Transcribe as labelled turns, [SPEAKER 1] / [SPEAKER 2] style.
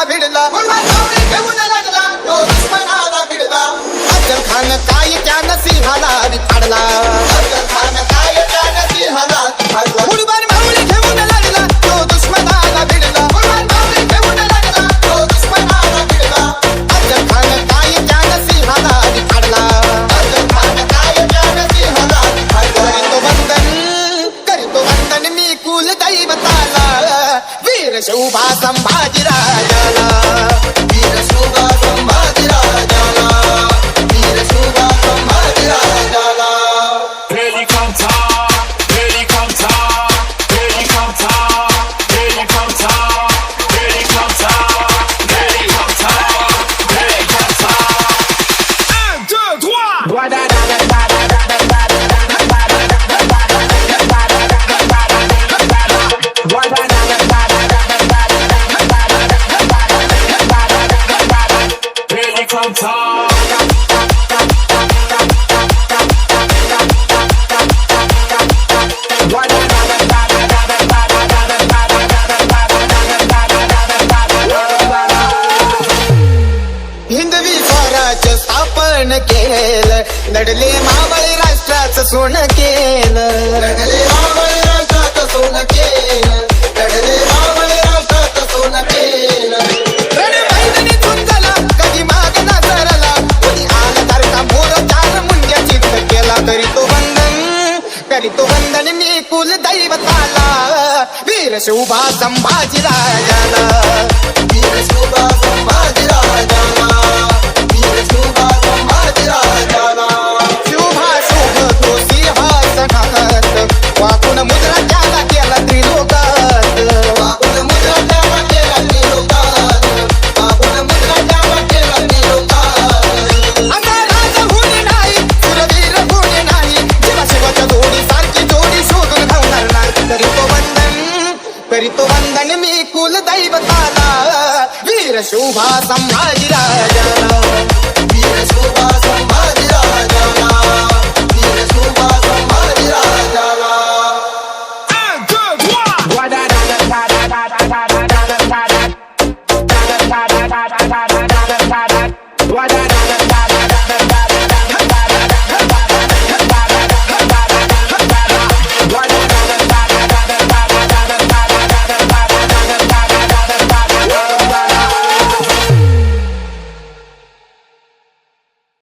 [SPEAKER 1] भिडला घेऊन लागला तो दुश्मनाला भिडला अफजल खान काय त्यानं सिंहाला फाडला अफजल खान काय त्यानं सिंहाला फाडला मुठभर माऊली घेऊन लागला तो दुश्मनाला भिडला मुठभर माऊली घेऊन लागला तो दुश्मनाला भिडला अफजल खान काय त्यानं सिंहाला फाडला अफजल खान काय त्यानं सिंहाला फाडला करीतो वंदन मी कुल दैवताला वीर शोभा संभाजी राजाला वीर शोभा संभाजी राजाला वीर शोभा संभाजी राजाला
[SPEAKER 2] Helicopter, helicopter, helicopter, helicopter, helicopter, helicopter, helicopter. 1, 2, 3. Helicopter.
[SPEAKER 1] Hindavi Swarajya स्थापन केलं लढले मावळे राष्ट्राचं सोनं केलं लढले मावळे राष्ट्राचं सोनं केलं लढले मावळे राष्ट्राचं सोनं केलं रणमैदानी झुंजला कधी माग ना सरला कोणी आला तर का मोर चार मुंड्या चित्त केला करीतो वंदन मी कुल दैवताला वीर शोभा संभाजी राजाला वीर शोभा संभाजी राजाला वीर शोभा संभाजी राजाला शोभा शोभतो सिंहासनात वाकून मुद्रा त्याला केला त्रिलोकात वाकून मुद्रा त्याला केला त्रिलोकात वाकून मुद्रा त्याला केला त्रिलोकात असा राजा होणे नाही सुरवीर होणे नाही जीवा शिवाच्या जोडी सारखी जोडी शोधून धावणार नाही करीतो वंदन मी कुल दैवताला वीर शोभा संभाजी राजाला वीर शोभा संभाजी